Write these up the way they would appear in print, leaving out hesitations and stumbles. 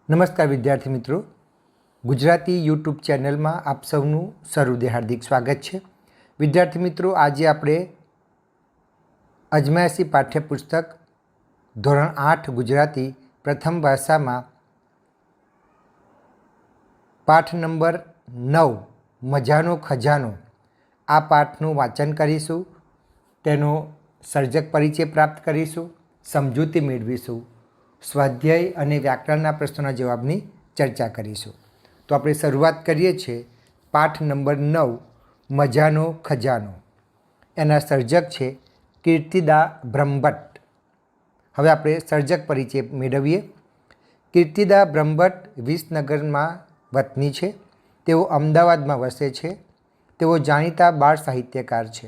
નમસ્કાર વિદ્યાર્થી મિત્રો, ગુજરાતી યુટ્યુબ ચેનલમાં આપ સૌનું સહૃદય હાર્દિક સ્વાગત છે। વિદ્યાર્થી મિત્રો, આજે આપણે અજમાયશી પાઠ્યપુસ્તક ધોરણ 8 ગુજરાતી પ્રથમ ભાષામાં પાઠ નંબર 9 મજાનો ખજાનો આ પાઠનું વાંચન કરીશું, તેનો સર્જક પરિચય પ્રાપ્ત કરીશું, સમજૂતી મેળવીશું, સ્વાધ્યાય અને વ્યાકરણના પ્રશ્નોના જવાબની ચર્ચા કરીશું। તો આપણે શરૂઆત કરીએ છીએ। પાઠ નંબર 9 મજાનો ખજાનો, એના સર્જક છે કીર્તિદા બ્રહ્મભટ્ટ। હવે આપણે સર્જક પરિચય મેળવીએ। કીર્તિદા બ્રહ્મભટ્ટ વિસનગરમાં વતની છે। તેઓ અમદાવાદમાં વસે છે। તેઓ જાણીતા બાળ સાહિત્યકાર છે।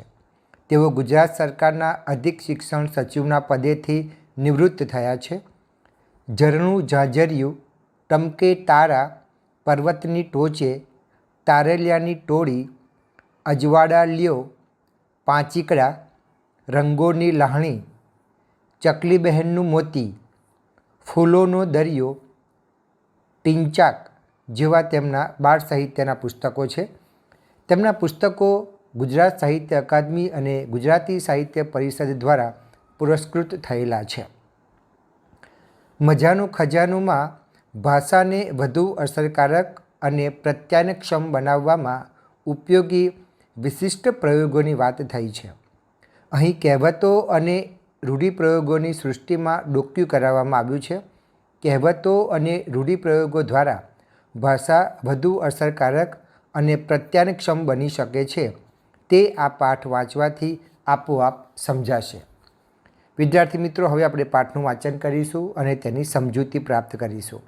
તેઓ ગુજરાત સરકારના અધિક શિક્ષણ સચિવના પદેથી નિવૃત્ત થયા છે। ઝરણું ઝાંઝરિયું, ટમકે તારા, પર્વતની ટોચે, તારેલિયાની ટોળી, અજવાળા લ્યો, પાંચીકડા, રંગોની લાહણી, ચકલી બહેનનું મોતી, ફૂલોનો દરિયો, ટીંચાક જેવા તેમના બાળ સાહિત્યના પુસ્તકો છે। તેમના પુસ્તકો ગુજરાત સાહિત્ય અકાદમી અને ગુજરાતી સાહિત્ય પરિષદ દ્વારા પુરસ્કૃત થયેલા છે। મજાનો ખજાનોમાં ભાષાને વધુ અસરકારક અને પ્રત્યાયનક્ષમ બનાવવામાં ઉપયોગી વિશિષ્ટ પ્રયોગોની વાત થઈ છે। અહીં કહેવતો અને રૂઢિપ્રયોગોની સૃષ્ટિમાં ડોક્યું કરાવવામાં આવ્યું છે। કહેવતો અને રૂઢિપ્રયોગો દ્વારા ભાષા વધુ અસરકારક અને પ્રત્યાયનક્ષમ બની શકે છે, તે આ પાઠ વાંચવાથી આપોઆપ સમજાશે। વિદ્યાર્થી મિત્રો, હવે આપણે પાઠનું વાંચન કરીશું અને તેની સમજૂતી પ્રાપ્ત કરીશું।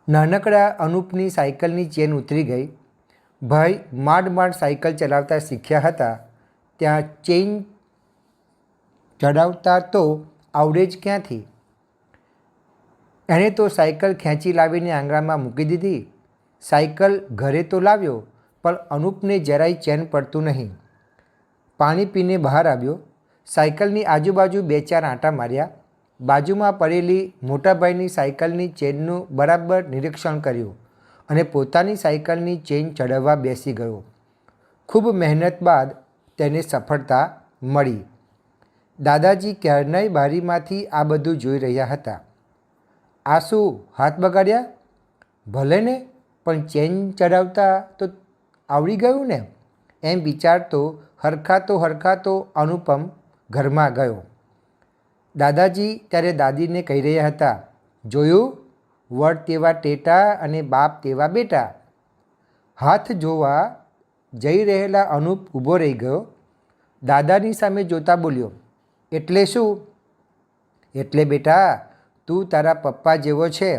નાનકડા અનુપની સાયકલની ચેન ઉતરી ગઈ। ભાઈ માંડ માંડ સાયકલ ચલાવતા શીખ્યા હતા, ત્યાં ચેન ચડાવતા તો આવડે જ ક્યાંથી? એણે તો સાયકલ ખેંચી લાવીને આંગણામાં મૂકી દીધી। સાયકલ ઘરે તો લાવ્યો, પણ અનુપને જરાય ચેન પડતું નહીં। પાણી પીને બહાર આવ્યો। સાયકલની આજુબાજુ બે ચાર આંટા માર્યા। બાજુમાં પડેલી મોટાભાઈની સાયકલની ચેનનું બરાબર નિરીક્ષણ કર્યું અને પોતાની સાયકલની ચેન ચડાવવા બેસી ગયો। ખૂબ મહેનત બાદ તેને સફળતા મળી। દાદાજી ક્યારનાય બારીમાંથી આ બધું જોઈ રહ્યા હતા। આ શું, હાથ બગાડ્યા? ભલે ને, પણ ચેન ચડાવતા તો આવડી ગયું ને, એમ વિચારતો હરખાતો અનુપમ ઘરમાં ગયો। દાદાજી ત્યારે દાદીને કહી રહ્યા હતા, જોયું, વડ તેવા ટેટા અને બાપ તેવા બેટા। હાથ જોવા જઈ રહેલા અનુપ ઊભો રહી ગયો। દાદાની સામે જોતા બોલ્યો, એટલે શું? એટલે બેટા, તું તારા પપ્પા જેવો છે।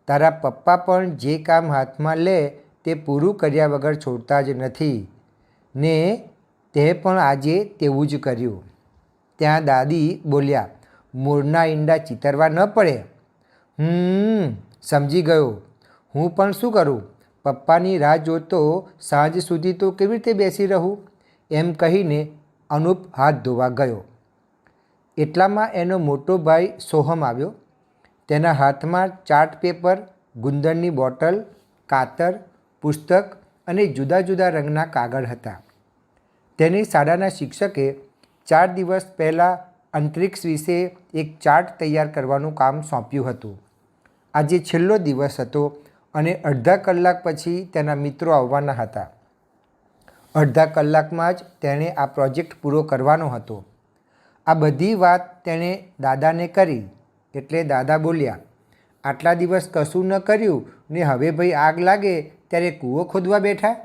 તારા પપ્પા પણ જે કામ હાથમાં લે તે પૂરું કર્યા વગર છોડતા જ નથી, ને તે પણ આજે તેવું જ કર્યું। ત્યાં દાદી બોલ્યા, મોરના ઈંડા ચીતરવા ન પડે। સમજી ગયો, હું પણ શું કરું? પપ્પાની રાહ જોતો સાંજ સુધી તો કેવી રીતે બેસી રહું? એમ કહીને અનુપ હાથ ધોવા ગયો। એટલામાં એનો મોટો ભાઈ સોહમ આવ્યો। તેના હાથમાં ચાર્ટ પેપર, ગુંદરની બોટલ, કાતર, પુસ્તક અને જુદા જુદા રંગના કાગળ હતા। તેની શાળાના શિક્ષકે 4 દિવસ પહેલાં અંતરિક્ષ વિશે એક ચાર્ટ તૈયાર કરવાનું કામ સોંપ્યું હતું। આજે છેલ્લો દિવસ હતો અને અડધા કલાક પછી તેના મિત્રો આવવાના હતા। અડધા કલાકમાં જ તેણે આ પ્રોજેક્ટ પૂરો કરવાનો હતો। આ બધી વાત તેણે દાદાને કરી, એટલે દાદા બોલ્યા, આટલા દિવસ કશું ન કર્યું ને હવે ભાઈ આગ લાગે ત્યારે કૂવો ખોદવા બેઠા?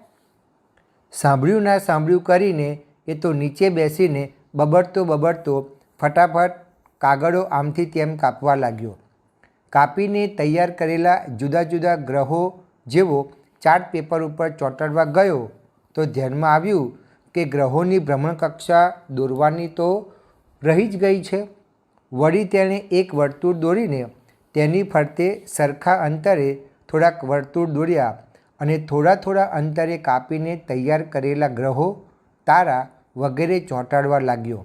સાંભળ્યું ના સાંભળ્યું કરીને એ તો નીચે બેસીને બબડતો ફટાફટ કાગળો આમથી તેમ કાપવા લાગ્યો। કાપીને તૈયાર કરેલા જુદા જુદા ગ્રહો જેવો ચાર્ટ પેપર ઉપર ચોંટાડવા ગયો તો ધ્યાનમાં આવ્યું કે ગ્રહોની ભ્રમણકક્ષા દોરવાની તો રહી જ ગઈ છે। વળી તેણે એક વર્તુળ દોરીને તેની ફરતે સરખા અંતરે થોડાક વર્તુળ દોર્યા અને થોડા અંતરે કાપીને તૈયાર કરેલા ગ્રહો, તારા વગેરે ચોંટાડવા લાગ્યો।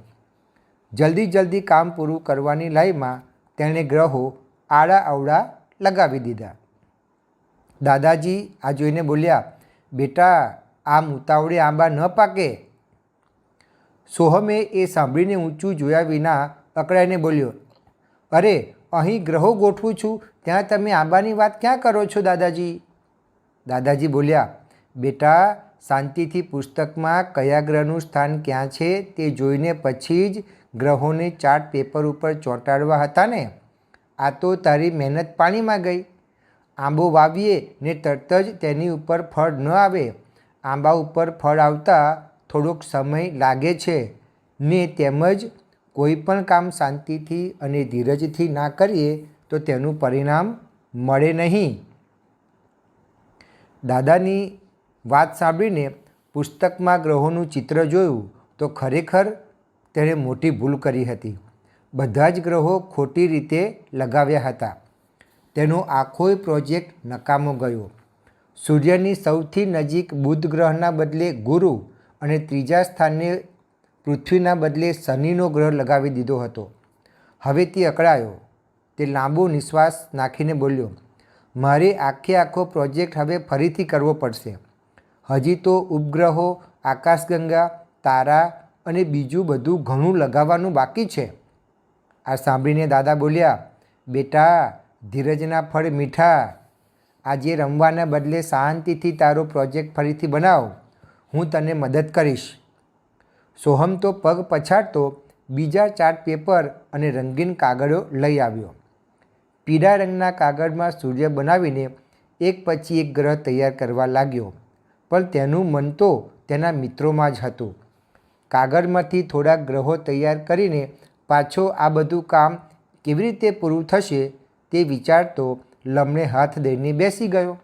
જલ્દી કામ પૂરું કરવાની લાઈમાં તેણે ગ્રહો આડા અવડા લગાવી દીધા. દાદાજી આ જોઈને બોલ્યા, બેટા, આમ ઉતાવળે આંબા ન પાકે. સોહમે એ સાંભળીને ઊંચું જોયા વિના અકળાઈને બોલ્યો, અરે, અહીં ગ્રહો ગોઠવું છું ત્યાં તમે આંબાની વાત ક્યાં કરો છો દાદાજી? દાદાજી બોલ્યા, બેટા, શાંતિથી પુસ્તકમાં કયા ગ્રહનું સ્થાન ક્યાં છે તે જોઈને પછી જ ગ્રહોને ચાર્ટ પેપર ઉપર ચોંટાડવા હતા ને. આ તો તારી મહેનત પાણીમાં ગઈ. આંબો વાવીએ ને તરત જ તેની ઉપર ફળ ન આવે. આંબા ઉપર ફળ આવતા થોડોક સમય લાગે છે ને તેમજ કોઈ પણ કામ શાંતિથી અને ધીરજથી ના કરીએ તો તેનું પરિણામ મળે નહીં. દાદાની વાત સાંભળીને પુસ્તકમાં ગ્રહોનું ચિત્ર જોયું તો ખરેખર તેણે મોટી ભૂલ કરી હતી. બધા જ ગ્રહો ખોટી રીતે લગાવ્યા હતા. તેનો આખોય પ્રોજેક્ટ નકામો ગયો. સૂર્યની સૌથી નજીક બુધ ગ્રહના બદલે ગુરુ અને ત્રીજા સ્થાને પૃથ્વીના બદલે શનિનો ગ્રહ લગાવી દીધો હતો. હવે તે અકળાયો. તે લાંબો નિશ્વાસ નાખીને બોલ્યો, મારે આખો પ્રોજેક્ટ હવે ફરીથી કરવો પડશે. હજી તો ઉપગ્રહો, આકાશગંગા, તારા અને બીજું બધું ઘણું લગાવવાનું બાકી છે. આ સાંભળીને દાદા બોલ્યા, બેટા, ધીરજના ફળ મીઠા. આજે રમવાના બદલે શાંતિથી તારો પ્રોજેક્ટ ફરીથી બનાવ. હું તને મદદ કરીશ. સોહમ તો પગ પછાડતો બીજા ચાર્ટ પેપર અને રંગીન કાગળો લઈ આવ્યો. પીળા રંગના કાગળમાં સૂર્ય બનાવીને એક પછી એક ગ્રહ તૈયાર કરવા લાગ્યો. પણ તેનું મન તો તેના મિત્રોમાં જ હતું. કાગળમાંથી થોડા ગ્રહો તૈયાર કરીને પાછો આ બધું કામ કેવી રીતે પૂરું થશે તે વિચારતો લમણે હાથ દઈને બેસી ગયો.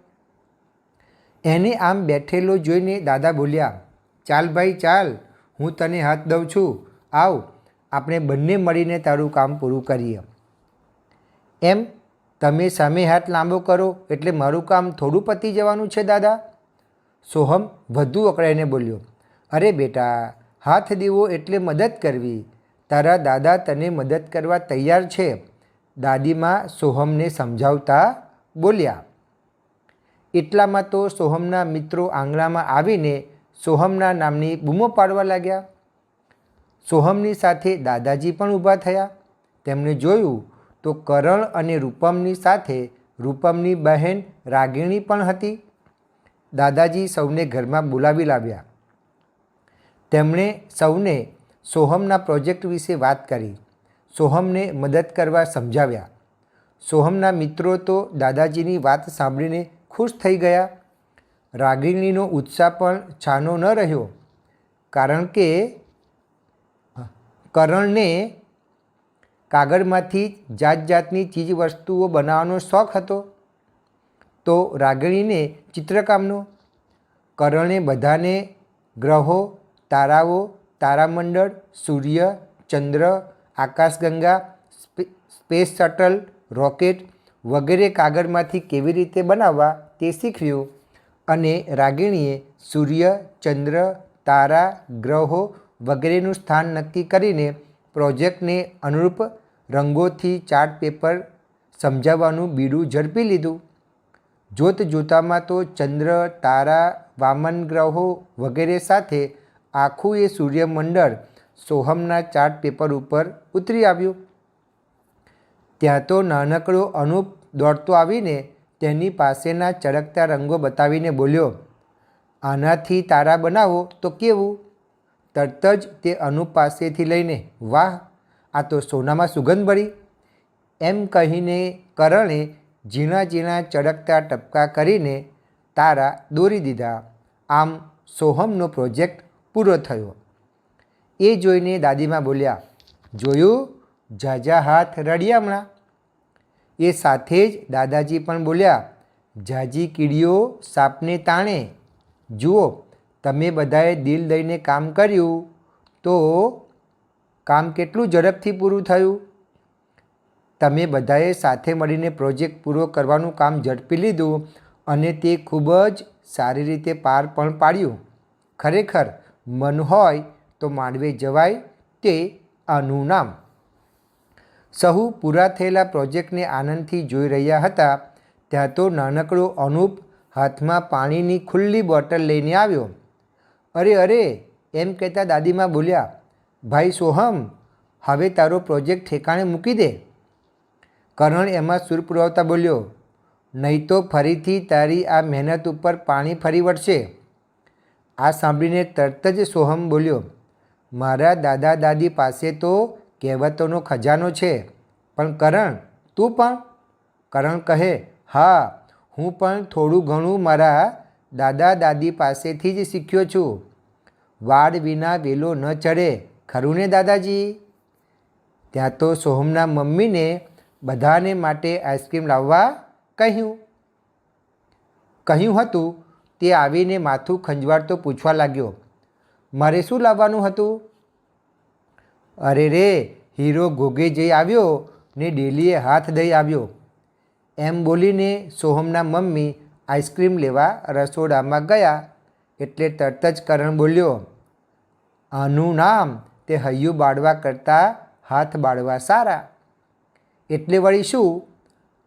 એને આમ બેઠેલો જોઈને દાદા બોલ્યા, ચાલ ભાઈ ચાલ, હું તને હાથ દઉં છું. આવ, આપણે બંને મળીને તારું કામ પૂરું કરીએ. એમ તમે સામે હાથ લાંબો કરો એટલે મારું કામ થોડું પતી જવાનું છે દાદા? સોહમ વધુ અકળાઈને બોલ્યો, અરે બેટા, હાથ દેવો એટલે મદદ કરવી. તારા દાદા તને મદદ કરવા તૈયાર છે. દાદીમાં સોહમને સમજાવતા બોલ્યા. એટલામાં તો સોહમના મિત્રો આંગણામાં આવીને સોહમના નામની બૂમો પાડવા લાગ્યા. સોહમની સાથે દાદાજી પણ ઊભા થયા. તેમણે જોયું તો કરણ અને રૂપમની સાથે રૂપમની બહેન રાગિણી પણ હતી. દાદાજી સૌને ઘરમાં બોલાવી લાવ્યા. તેમણે સૌને સોહમના પ્રોજેક્ટ વિશે વાત કરી. સોહમને મદદ કરવા સમજાવ્યા. સોહમના મિત્રો તો દાદાજીની વાત સાંભળીને ખુશ થઈ ગયા. રાગિણીનો ઉત્સાહ પણ છાનો ન રહ્યો, કારણ કે કરણને કાગળમાંથી જાત જાતની ચીજ વસ્તુઓ બનાવવાનો શોખ હતો, તો રાગિણીને ચિત્રકામનો. કરણે બધાને ગ્રહો, તારાઓ, તારામંડળ, સૂર્ય, ચંદ્ર, આકાશગંગા, સ્પેસ શટલ, રોકેટ વગેરે કાગળમાંથી કેવી રીતે બનાવવા તે શીખવ્યું. અને રાગિણીએ સૂર્ય, ચંદ્ર, તારા, ગ્રહો વગેરેનું સ્થાન નક્કી કરીને પ્રોજેક્ટને અનુરૂપ રંગોથી ચાર્ટ પેપર સમજાવવાનું બીડું ઝડપી લીધું. જોત જોતામાં તો ચંદ્ર, તારા, વામન ગ્રહો વગેરે સાથે આખું એ સૂર્યમંડળ સોહમના ચાર્ટ પેપર ઉપર ઉતરી આવ્યું. ત્યાં તો નાનકડો અનુપ દોડતો આવીને તેની પાસેના ચળકતા રંગો બતાવીને બોલ્યો, આનાથી તારા બનાવો તો કેવું? તરત જ તે અનુપ પાસેથી લઈને, વાહ, આ તો સોનામાં સુગંધ ભળી. એમ કહીને કરણે ઝીણા ઝીણા ચળકતા ટપકા કરીને તારા દોરી દીધા. આમ સોહમનો પ્રોજેક્ટ પૂરો થયો. એ જોઈને દાદીમાં બોલ્યા, જોયું, ઝાઝા હાથ રળિયામણા. એ સાથે જ દાદાજી પણ બોલ્યા, ઝાઝી કીડીઓ સાપને તાણે. જુઓ, તમે બધાએ દિલ દઈને કામ કર્યું તો કામ કેટલું ઝડપથી પૂરું થયું. તમે બધાએ સાથે મળીને પ્રોજેક્ટ પૂરો કરવાનું કામ ઝડપી લીધું અને તે ખૂબ જ સારી રીતે પાર પણ પાડ્યું. ખરેખર મન હોય તો માંડવે જવાય તે આનું નામ. સહુ પૂરા થયેલા પ્રોજેક્ટને આનંદથી જોઈ રહ્યા હતા ત્યાં તો નાનકડો અનૂપ હાથમાં પાણીની ખુલ્લી બોટલ લઈને આવ્યો. અરે અરે એમ કહેતા દાદીમાં બોલ્યા, ભાઈ સોહમ, હવે તારો પ્રોજેક્ટ ઠેકાણે મૂકી દે. કરણ એમાં સૂર પુરાવતા બોલ્યો, નહીં તો ફરીથી તારી આ મહેનત ઉપર પાણી ફરી વળશે. આ સાંભળીને તરત જ સોહમ બોલ્યો, મારા દાદા દાદી પાસે તો કહેવતોનો ખજાનો છે, પણ કરણ તું પણ? કરણ કહે, હા, હું પણ થોડું ઘણું મારા દાદા દાદી પાસેથી જ શીખ્યો છું. વાડ વિના વેલો ન ચડે, ખરું ને દાદાજી? ત્યાં તો સોહમના મમ્મીને બધાને માટે આઈસ્ક્રીમ લાવવા કહ્યું હતું. તે આવીને માથું ખંજવાળતો પૂછવા લાગ્યો, મારે શું લાવવાનું હતું? અરે રે, હીરો ઘોઘે જઈ આવ્યો ને ડેલીએ હાથ દઈ આવ્યો. એમ બોલીને સોહમના મમ્મી આઈસ્ક્રીમ લેવા રસોડામાં ગયા એટલે તરત જ કરણ બોલ્યો, આનું નામ તે હૈયું બાળવા કરતાં હાથ બાળવા સારા. એટલે વળી શું?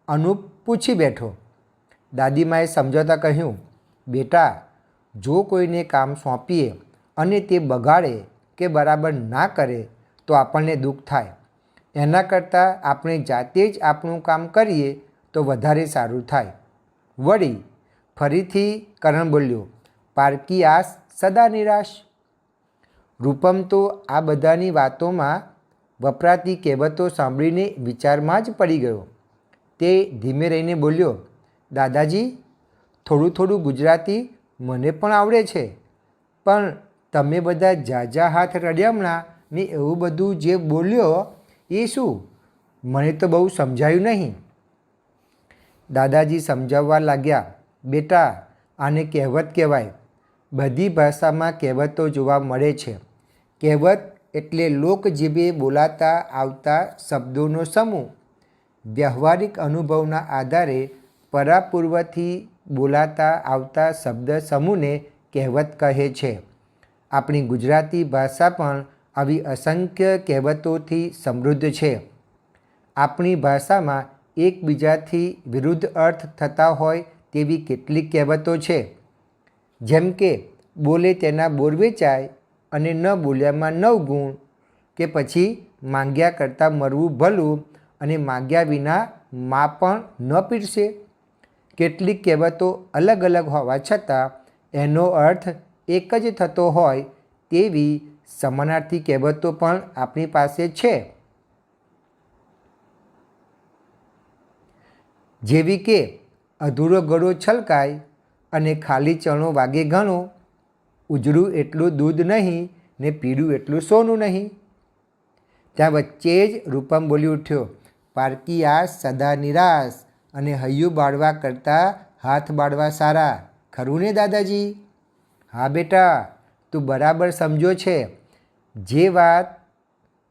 અનુપ પૂછી બેઠો. દાદીમાએ સમજાવતા કહ્યું, બેટા, જો કોઈને કામ સોંપીએ અને તે બગાડે કે બરાબર ના કરે તો આપણને દુઃખ થાય. એના કરતાં આપણે જાતે જ આપણું કામ કરીએ તો વધારે સારું થાય. વળી ફરીથી કરણ બોલ્યો, પારકી આસ સદા નિરાશ. રૂપમ તો આ બધાની વાતોમાં વપરાતી કહેવતો સાંભળીને વિચારમાં જ પડી ગયો. તે ધીમે રહીને બોલ્યો, દાદાજી, થોડું ગુજરાતી મને પણ આવડે છે, પણ તમે બધા ઝાઝા હાથ રડ્યામણા ને એવું બધું જે બોલ્યો એ શું? મને તો બહુ સમજાયું નહીં. દાદાજી સમજાવવા લાગ્યા, બેટા, આને કહેવત કહેવાય. બધી ભાષામાં કહેવતો જોવા મળે છે. કહેવત એટલે લોકજીભે બોલાતા આવતા શબ્દોનો સમૂહ. વ્યવહારિક અનુભવના આધારે પરાપૂર્વથી બોલાતા આવતા શબ્દ સમૂહને કહેવત કહે છે. આપણી ગુજરાતી ભાષા પણ આવી અસંખ્ય કહેવતોથી સમૃદ્ધ છે. આપણી ભાષામાં એકબીજાથી વિરુદ્ધ અર્થ થતા હોય તેવી કેટલીક કહેવતો છે. જેમ કે બોલે તેના બોર વેચાય અને ન બોલ્યામાં 9 ગુણ, કે પછી માંગ્યા કરતાં મરવું ભલું અને માંગ્યા વિના મા પણ ન પીરસે. કેટલીક કહેવતો અલગ અલગ હોવા છતાં એનો અર્થ એક જ થતો હોય તેવી સમાનાર્થી કહેવતો પણ આપણી પાસે છે. જેવી કે અધૂરો ગળો છલકાય અને ખાલી ચણો વાગે ઘણો, ઉજળું એટલું દૂધ નહીં ને પીળું એટલું સોનું નહીં. ત્યાં વચ્ચે જ રૂપમ બોલી ઉઠ્યો, પારકી આસ સદા નિરાશ અને હૈયું બાળવા કરતાં હાથ બાળવા સારા. ખરું ને દાદાજી? હા બેટા, તું બરાબર સમજો છે. જે વાત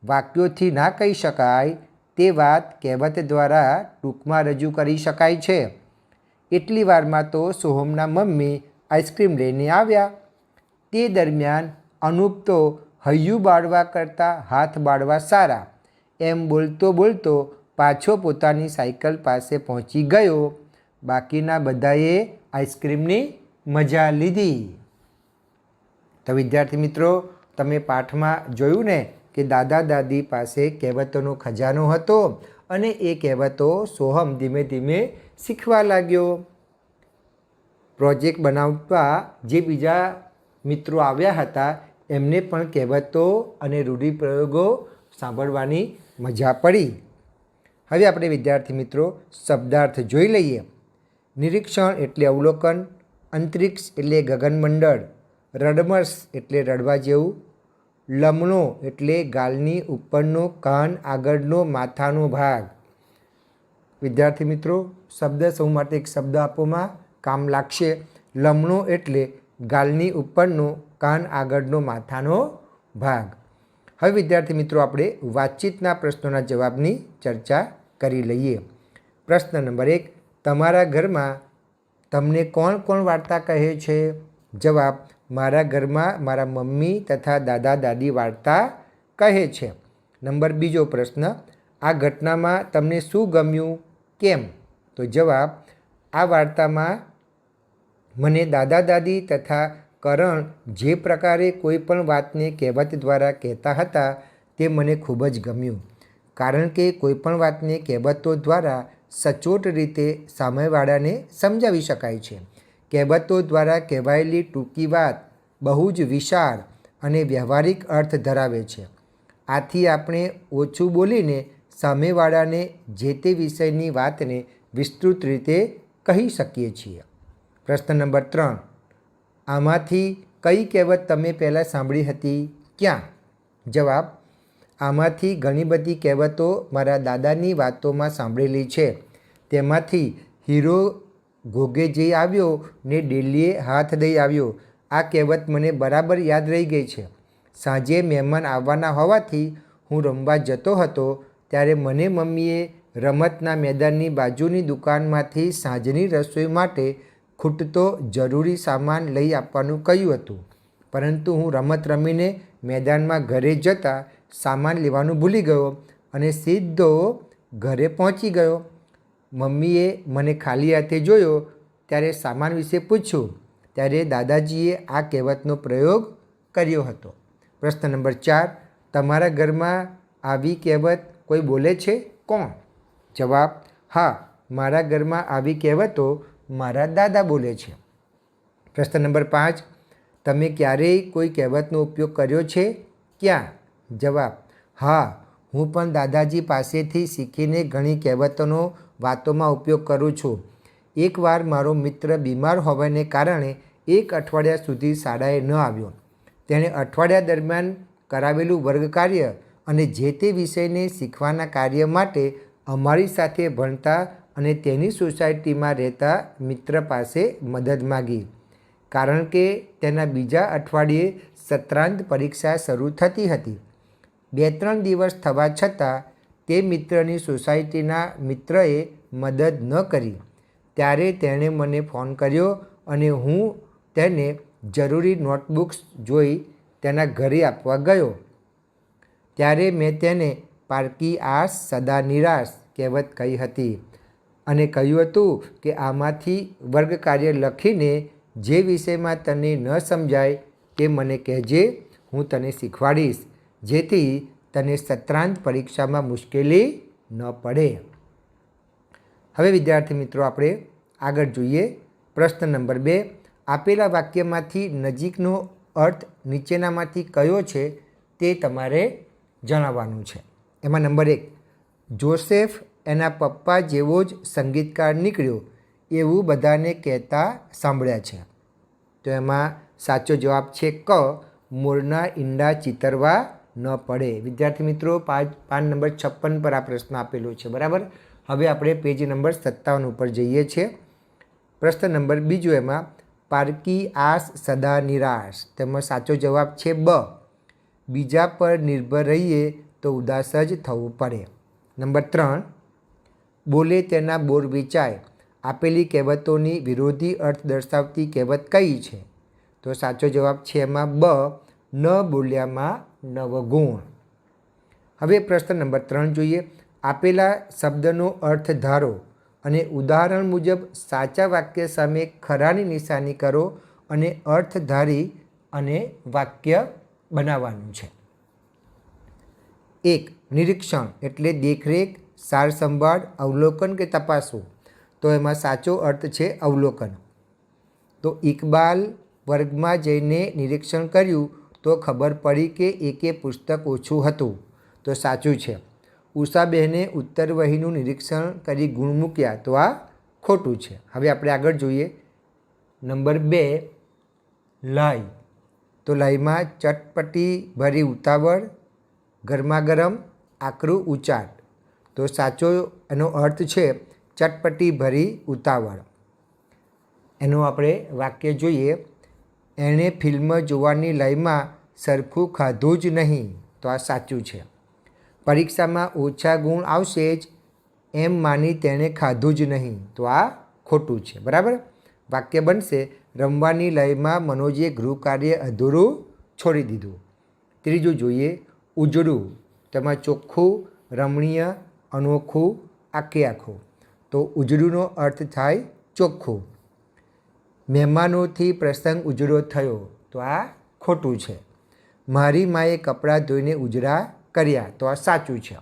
વાક્યોથી ના કહી શકાય તે વાત કહેવત દ્વારા ટૂંકમાં રજૂ કરી શકાય છે. એટલી વારમાં તો સોહમના મમ્મી આઈસ્ક્રીમ લઈને આવ્યા. તે દરમિયાન અનુપ તો હૈયું બાળવા કરતાં હાથ બાળવા સારા એમ બોલતો બોલતો પાછો પોતાની સાયકલ પાસે પહોંચી ગયો. બાકીના બધાએ આઈસ્ક્રીમની મજા લીધી. તો વિદ્યાર્થી મિત્રો, તમે પાઠમાં જોયું ને કે દાદા દાદી પાસે કહેવતોનો ખજાનો હતો અને એ કહેવતો સોહમ ધીમે ધીમે શીખવા લાગ્યો. પ્રોજેક્ટ બનાવવા જે બીજા મિત્રો આવ્યા હતા એમને પણ કહેવતો અને રૂઢિપ્રયોગો સાંભળવાની મજા પડી. હવે આપણે વિદ્યાર્થી મિત્રો શબ્દાર્થ જોઈ લઈએ. નિરીક્ષણ એટલે અવલોકન, અંતરિક્ષ એટલે ગગનમંડળ, રડમસ એટલે રડવા જેવું, લમણો એટલે ગાલની ઉપરનો કાન આગળનો માથાનો ભાગ. વિદ્યાર્થી મિત્રો, શબ્દ સમૂહ માટે એક શબ્દ આપોમાં કામ લાગશે. લમણો એટલે ગાલની ઉપરનો કાન આગળનો માથાનો ભાગ. હવે વિદ્યાર્થી મિત્રો આપણે વાતચીતના પ્રશ્નોના જવાબની ચર્ચા કરી લઈએ. પ્રશ્ન નંબર 1, તમારા ઘરમાં તમને કોણ કોણ વાર્તા કહે છે? જવાબ, મારા ઘરમાં મારા મમ્મી તથા દાદા દાદી વાર્તા કહે છે. નંબર 2 પ્રશ્ન, આ ઘટનામાં તમને શું ગમ્યું, કેમ? તો જવાબ, આ વાર્તામાં મને દાદા દાદી તથા કરણ જે પ્રકારે કોઈ પણ વાતને કહેવત દ્વારા કહેતા હતા તે મને ખૂબ જ ગમ્યું, કારણ કે કોઈપણ વાતને કહેવતો દ્વારા સચોટ રીતે સામેવાળાને સમજાવી શકાય છે. કહેવતો દ્વારા કહેવાયેલી ટૂંકી વાત બહુ જ વિશાળ અને વ્યવહારિક અર્થ ધરાવે છે. આથી આપણે ઓછું બોલીને સામેવાળાને જે તે વિષયની વાતને વિસ્તૃત રીતે કહી શકીએ છીએ. પ્રશ્ન નંબર 3, આમાંથી કઈ કહેવત તમે પહેલાં સાંભળી હતી, ક્યાં? જવાબ, આમાંથી ઘણી બધી કહેવતો મારા દાદાની વાતોમાં સાંભળેલી છે. તેમાંથી હીરો ઘોઘે જઈ આવ્યો ને ડેલીએ હાથ દઈ આવ્યો, આ કહેવત મને બરાબર યાદ રહી ગઈ છે. સાંજે મહેમાન આવવાના હોવાથી હું રમવા જતો હતો ત્યારે મને મમ્મીએ રમતના મેદાનની બાજુની દુકાનમાંથી સાંજની રસોઈ માટે ખૂટતો જરૂરી સામાન લઈ આપવાનું કહ્યું હતું, પરંતુ હું રમત રમીને મેદાનમાં ઘરે જતાં સામાન લેવાનું ભૂલી ગયો અને સીધો ઘરે પહોંચી ગયો. મમ્મીએ મને ખાલી હાથે જોયો ત્યારે સામાન વિશે પૂછ્યું ત્યારે દાદાજીએ આ કહેવતનો પ્રયોગ કર્યો હતો. પ્રશ્ન નંબર 4, તમારા ઘરમાં આવી કહેવત કોઈ બોલે છે, કોણ? જવાબ, હા, મારા ઘરમાં આવી કહેવતો મારા દાદા બોલે છે. પ્રશ્ન નંબર 5, તમે ક્યારેય કોઈ કહેવતનો ઉપયોગ કર્યો છે, ક્યાં? જવાબ, હા, હું પણ દાદાજી પાસેથી શીખીને ઘણી કહેવતોનો વાતોમાં ઉપયોગ કરું છું. એકવાર મારો મિત્ર બીમાર હોવાને કારણે 1 અઠવાડિયા સુધી શાળાએ ન આવ્યો. તેણે અઠવાડિયા દરમિયાન કરાવેલું વર્ગ કાર્ય અને જે તે વિષયને શીખવાના કાર્ય માટે અમારી સાથે ભણતા અને તેની સોસાયટીમાં રહેતા મિત્ર પાસે મદદ માગી, કારણ કે તેના બીજા અઠવાડિયે સત્રાંત પરીક્ષા શરૂ થતી હતી. 2-3 દિવસ થવા છતાં તે મિત્રની સોસાયટીના મિત્રએ મદદ ન કરી. ત્યારે તેણે મને ફોન કર્યો અને હું તેને જરૂરી નોટબુક્સ જોઈ તેના ઘરે આપવા ગયો. ત્યારે મેં તેને પારકી આસ સદા નિરાશ કહેવત કહી હતી અને કહ્યું હતું કે આમાંથી વર્ગ કાર્ય લખીને જે વિષયમાં તને ન સમજાય તે મને કહેજે, હું તને શીખવાડીશ, જેથી તને સત્રાંત પરીક્ષામાં મુશ્કેલી ન પડે. હવે વિદ્યાર્થી મિત્રો આપણે આગળ જોઈએ. પ્રશ્ન નંબર 2, આપેલા વાક્યમાંથી નજીકનો અર્થ નીચેનામાંથી કયો છે તે તમારે જણાવવાનું છે. એમાં નંબર 1, જોસેફ એના પપ્પા જેવો જ સંગીતકાર નીકળ્યો એવું બધાને કહેતા સાંભળ્યા છે. તો એમાં સાચો જવાબ છે ક, મોરના ઈંડા ચીતરવા ન પડે. વિદ્યાર્થી મિત્રો પાન નંબર 56 પર આ પ્રશ્ન આપેલો છે, બરાબર. હવે આપણે પેજ નંબર 57 ઉપર જઈએ છીએ. પ્રશ્ન નંબર 2 એમાં પારકી આસ સદા નિરાશ, તેમાં સાચો જવાબ છે બ, બીજા પર નિર્ભર રહીએ તો ઉદાસ જ થવું પડે. નંબર 3, બોલે તેના બોર વેચાય, આપેલી કહેવતોની વિરોધી અર્થ દર્શાવતી કહેવત કઈ છે? તો સાચો જવાબ છે એમાં બ, ન બોલ્યામાં નવગુણ. હવે પ્રશ્ન નંબર 3 જોઈએ. આપેલા શબ્દનો અર્થ ધારો અને ઉદાહરણ મુજબ સાચા વાક્ય સામે ખરાની નિશાની કરો અને અર્થ ધારી અને વાક્ય બનાવવાનું છે. 1, નિરીક્ષણ એટલે દેખરેખ, સાર સંભાળ, અવલોકન કે તપાસવું. તો એમાં સાચો અર્થ છે અવલોકન. તો ઇકબાલ વર્ગમાં જઈને નિરીક્ષણ કર્યું તો ખબર પડી કે એકે પુસ્તક ઓછું હતું. તો સાચું છે. ઉષાબહેને ઉત્તરવહીનું નિરીક્ષણ કરી ગુણ મૂક્યા, તો આ ખોટું છે. હવે આપણે આગળ જોઈએ. નંબર 2, લાઈ. તો લાઈમાં ચટપટી ભરી ઉતાવળ, ગરમા ગરમ, આકરું ઉચાટ. તો સાચો એનો અર્થ છે ચટપટી ભરી ઉતાવળ. એનું આપણે વાક્ય જોઈએ. એણે ફિલ્મ જોવાની લાઈમાં સરખું ખાધું જ નહીં. તો આ સાચું છે. પરીક્ષામાં ઓછા ગુણ આવશે જ એમ માની તેણે ખાધું જ નહીં. તો આ ખોટું છે, બરાબર. વાક્ય બનશે રમવાની લયમાં મનોજે ગૃહ કાર્ય અધૂરું છોડી દીધું. ત્રીજું જોઈએ ઉજળું. તેમાં ચોખ્ખું, રમણીય, અનોખું આખે આખું. તો ઉજળુંનો અર્થ થાય ચોખ્ખું. મહેમાનોથી પ્રસંગ ઉજળો થયો, તો આ ખોટું છે. મારી માએ કપડાં ધોઈને ઉજળા કર્યા, તો આ સાચું છે.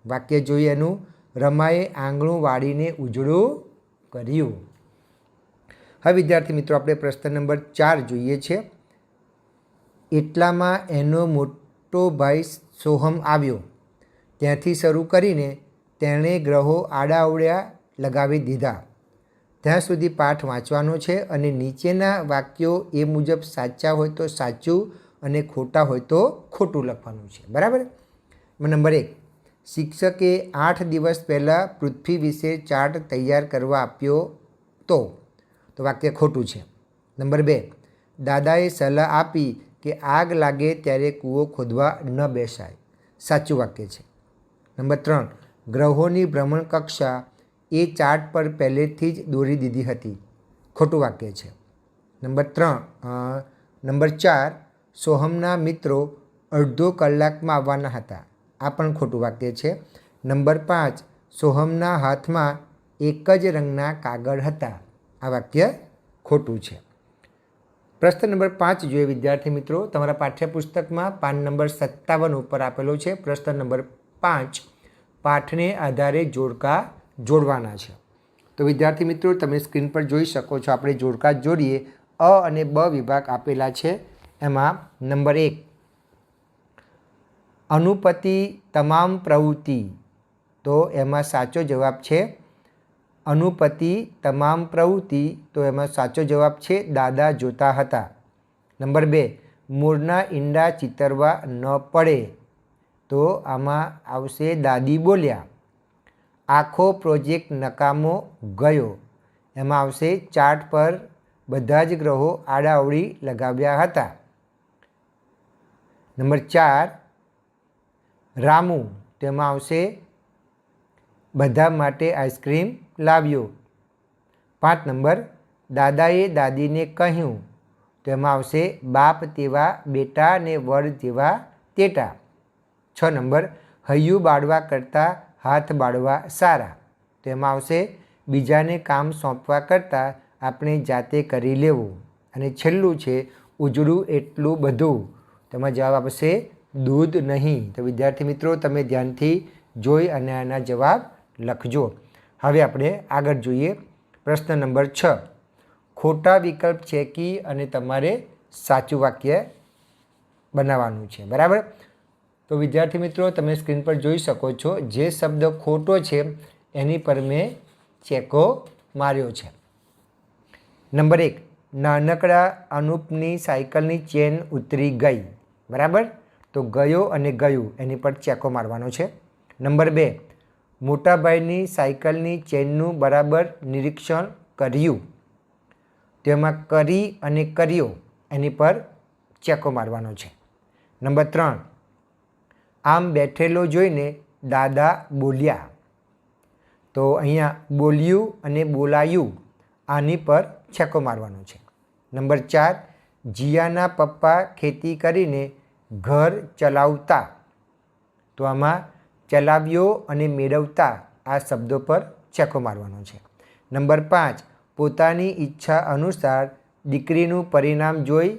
વાક્ય જોઈએ એનું, રમાએ આંગણું વાળીને ઉજળું કર્યું. હવે વિદ્યાર્થી મિત્રો આપણે પ્રશ્ન નંબર 4 જોઈએ છે. એટલામાં એનો મોટો ભાઈ સોહમ આવ્યો. ત્યાંથી શરૂ કરીને તેણે ગ્રહો આડાઅવળ્યા લગાવી દીધા. ત્યાં સુધી પાઠ વાંચવાનો છે અને નીચેના વાક્યો એ મુજબ સાચા હોય તો સાચું અને ખોટા હોય તો ખોટું લખવાનું છે. બરાબર. નંબર 1, શિક્ષકે 8 દિવસ પહેલાં પૃથ્વી વિશે ચાર્ટ તૈયાર કરવા આપ્યો તો વાક્ય ખોટું છે. નંબર 2, દાદાએ સલાહ આપી કે આગ લાગે ત્યારે કૂવો ખોદવા ન બેસાય, સાચું વાક્ય છે. નંબર 3, ગ્રહોની ભ્રમણ કક્ષા એ ચાર્ટ પર પહેલેથી જ દોરી દીધી હતી, ખોટું વાક્ય છે. નંબર 4, સોહમના મિત્રો અડધો કલાકમાં આવવાના હતા, આ પણ ખોટું વાક્ય છે. નંબર 5, સોહમના હાથમાં એક જ રંગના કાગળ હતા, આ વાક્ય ખોટું છે. પ્રશ્ન નંબર 5 જોઈએ વિદ્યાર્થી મિત્રો. તમારા પાઠ્યપુસ્તકમાં પાન નંબર 57 ઉપર આપેલો છે. પ્રશ્ન નંબર 5, પાઠને આધારે જોડકા જોડવાના છે. તો વિદ્યાર્થી મિત્રો તમે સ્ક્રીન પર જોઈ શકો છો, આપણે જોડકા જોડીએ. અ અને બ વિભાગ આપેલા છે. એમાં નંબર 1, અનુપતિ તમામ પ્રવૃત્તિ, તો એમાં સાચો જવાબ છે અનુપતિ તમામ પ્રવૃત્તિ, તો એમાં સાચો જવાબ છે દાદા જોતા હતા. નંબર 2, મોરના ઈંડા ચિતરવા ન પડે, તો આમાં આવશે દાદી બોલ્યા. આખો પ્રોજેક્ટ નકામો ગયો, એમાં આવશે ચાર્ટ પર બધા જ ગ્રહો આડાઅવળી લગાવ્યા હતા. નંબર 4, રામુ, તેમાં આવશે બધા માટે આઈસ્ક્રીમ લાવ્યો. 5 નંબર, દાદાએ દાદીને કહ્યું, તેમાં આવશે બાપ તેવા બેટા ને વડ જેવા તેટા. 6 નંબર, હૈયું બાળવા કરતાં હાથ બાળવા સારા, તેમાં આવશે બીજાને કામ સોંપવા કરતાં આપણે જાતે કરી લેવું. અને છેલ્લું છે ઉજળું એટલું બધું, તેમાં જવાબ આવશે દૂધ નહીં. તો વિદ્યાર્થી મિત્રો તમે ધ્યાનથી જોઈ અને આના જવાબ લખજો. હવે આપણે આગળ જોઈએ. પ્રશ્ન નંબર 6, ખોટા વિકલ્પ ચેકી અને તમારે સાચું વાક્ય બનાવવાનું છે. બરાબર. તો વિદ્યાર્થી મિત્રો તમે સ્ક્રીન પર જોઈ શકો છો, જે શબ્દ ખોટો છે એની પર મેં ચેકો માર્યો છે. નંબર 1, નાનકડા અનુપની સાયકલની ચેન ઉતરી ગઈ. બરાબર. તો ગયો અને ગયું એની પર ચેકો મારવાનો છે. નંબર 2, મોટાભાઈની સાયકલની ચેનનું બરાબર નિરીક્ષણ કર્યું, તેમાં કરી અને કર્યો એની પર ચેકો મારવાનો છે. નંબર 3, આમ બેઠેલો જોઈને દાદા બોલ્યા, તો અહીંયા બોલ્યું અને બોલાયું આની પર છેકો મારવાનો છે. નંબર 4, જીયાના પપ્પા ખેતી કરીને ઘર ચલાવતા, તો આમાં ચલાવ્યો અને મેળવતા આ શબ્દો પર છેકો મારવાનો છે. નંબર 5, પોતાની ઈચ્છા અનુસાર દીકરીનું પરિણામ જોઈ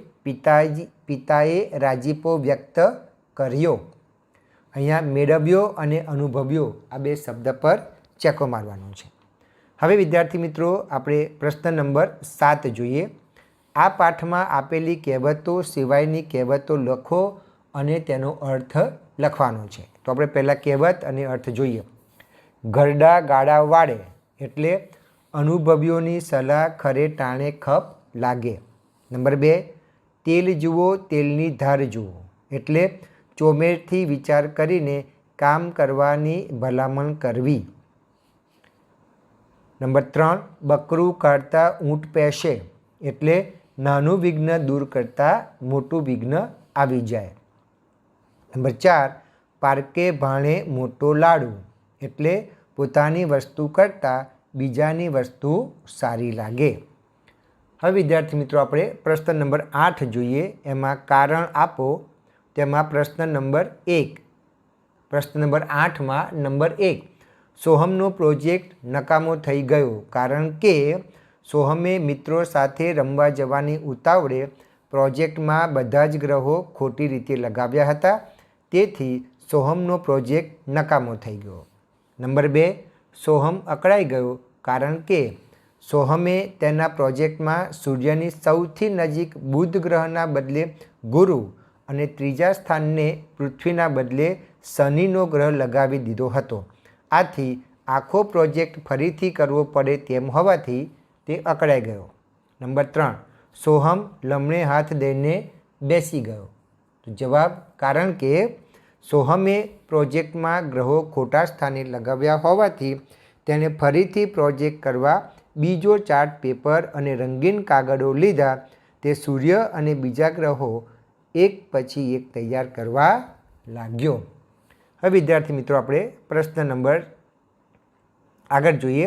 પિતાએ રાજીપો વ્યક્ત કર્યો, અહીંયા મેળવ્યો અને અનુભવ્યો આ બે શબ્દ પર ચેકો મારવાનો છે. હવે વિદ્યાર્થી મિત્રો આપણે પ્રશ્ન નંબર 7 જોઈએ. આ પાઠમાં આપેલી કહેવતો સિવાયની કહેવતો લખો અને તેનો અર્થ લખવાનો છે. તો આપણે પહેલાં કહેવત અને અર્થ જોઈએ. ઘરડા ગાડા વાળે, એટલે અનુભવીઓની સલાહ ખરે ટાણે ખપ લાગે. નંબર 2, તેલ જુઓ તેલની ધાર જુઓ, એટલે ચોમેરથી વિચાર કરીને કામ કરવાની ભલામણ કરવી. નંબર 3, બકરું કાઢતા ઊંટ પેશે, એટલે નાનું વિઘ્ન દૂર કરતાં મોટું વિઘ્ન આવી જાય. નંબર 4, પારકે ભાણે મોટો લાડુ, એટલે પોતાની વસ્તુ કરતાં બીજાની વસ્તુ સારી લાગે. હવે વિદ્યાર્થી મિત્રો આપણે પ્રશ્ન નંબર 8 જોઈએ. એમાં કારણ આપો. તેમાં પ્રશ્ન નંબર 1, પ્રશ્ન નંબર 8માં નંબર 1, સોહમનો પ્રોજેક્ટ નકામો થઈ ગયો કારણ કે સોહમે મિત્રો સાથે રમવા જવાની ઉતાવળે પ્રોજેક્ટમાં બધા જ ગ્રહો ખોટી રીતે લગાવ્યા હતા, તેથી સોહમનો પ્રોજેક્ટ નકામો થઈ ગયો. નંબર 2, સોહમ અકળાઈ ગયો કારણ કે સોહમે તેના પ્રોજેક્ટમાં સૂર્યની સૌથી નજીક બુધ ગ્રહના બદલે ગુરુ અને ત્રીજા સ્થાનને પૃથ્વીના બદલે શનિનો ગ્રહ લગાવી દીધો હતો. આથી આખો પ્રોજેક્ટ ફરીથી કરવો પડે તેમ હોવાથી તે અકળાઈ ગયો. નંબર 3, સોહમ લમણે હાથ દઈને બેસી ગયો. તો જવાબ, કારણ કે સોહમે પ્રોજેક્ટમાં ગ્રહો ખોટા સ્થાને લગાવ્યા હોવાથી તેણે ફરીથી પ્રોજેક્ટ કરવા બીજો ચાર્ટ પેપર અને રંગીન કાગળો લીધા. તે સૂર્ય અને બીજા ગ્રહો એક પછી એક તૈયાર કરવા લાગ્યો. હવે વિદ્યાર્થી મિત્રો આપણે પ્રશ્ન નંબર આગળ જોઈએ.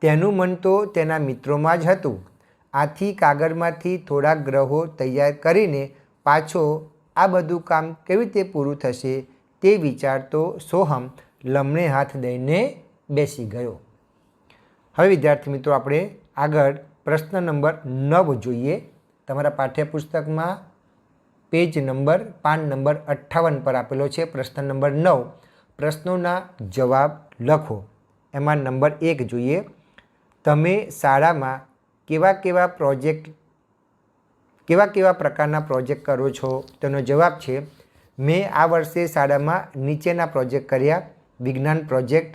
તેનું મન તો તેના મિત્રોમાં જ હતું, આથી કાગળમાંથી થોડાક ગ્રહો તૈયાર કરીને પાછો આ બધું કામ કેવી રીતે પૂરું થશે તે વિચારતો સોહમ લમણે હાથ દઈને બેસી ગયો. હવે વિદ્યાર્થી મિત્રો આપણે આગળ પ્રશ્ન નંબર 9 જોઈએ. તમારા પાઠ્યપુસ્તકમાં પેજ નંબર પાન નંબર 58 પર આપેલો છે પ્રશ્ન નંબર 9. પ્રશ્નોના જવાબ લખો. એમાં નંબર 1 જોઈએ. તમે શાળામાં કેવા પ્રકારના પ્રોજેક્ટ કરો છો? તેનો જવાબ છે, મેં આ વર્ષે શાળામાં નીચેના પ્રોજેક્ટ કર્યા. વિજ્ઞાન પ્રોજેક્ટ,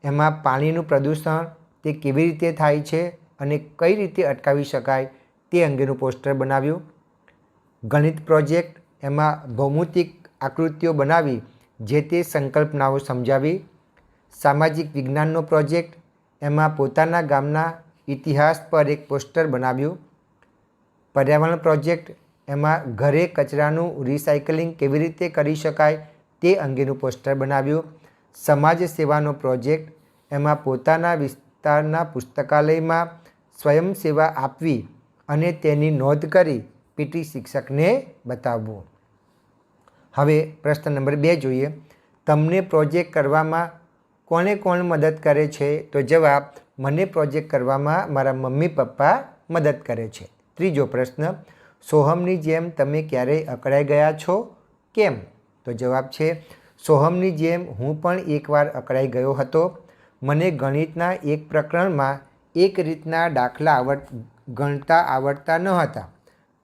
એમાં પાણીનું પ્રદૂષણ તે કેવી રીતે થાય છે અને કઈ રીતે અટકાવી શકાય તે અંગેનું પોસ્ટર બનાવ્યું. ગણિત પ્રોજેક્ટ, એમાં ભૌમિતિક આકૃતિઓ બનાવી જે તે સંકલ્પનાઓ સમજાવી. સામાજિક વિજ્ઞાનનો પ્રોજેક્ટ, એમાં પોતાના ગામના ઇતિહાસ પર એક પોસ્ટર બનાવ્યું. પર્યાવરણ પ્રોજેક્ટ, એમાં ઘરે કચરાનું રિસાયકલિંગ કેવી રીતે કરી શકાય તે અંગેનું પોસ્ટર બનાવ્યું. સમાજ સેવાનો પ્રોજેક્ટ, એમાં પોતાના વિસ્તારના પુસ્તકાલયમાં સ્વયંસેવા આપવી અને તેની નોંધ કરી પીટી શિક્ષકને બતાવવું. હવે પ્રશ્ન નંબર 2 જોઈએ. તમને પ્રોજેક્ટ કરવામાં કોણ મદદ કરે છે? તો જવાબ, મને પ્રોજેક્ટ કરવામાં મારા મમ્મી પપ્પા મદદ કરે છે. ત્રીજો પ્રશ્ન, સોહમની જેમ તમે ક્યારેય અકળાઈ ગયા છો? કેમ? તો જવાબ છે, સોહમની જેમ હું પણ એકવાર અકળાઈ ગયો હતો. મને ગણિતના એક પ્રકરણમાં એક રીતના દાખલા ગણતા આવડતા ન હતા.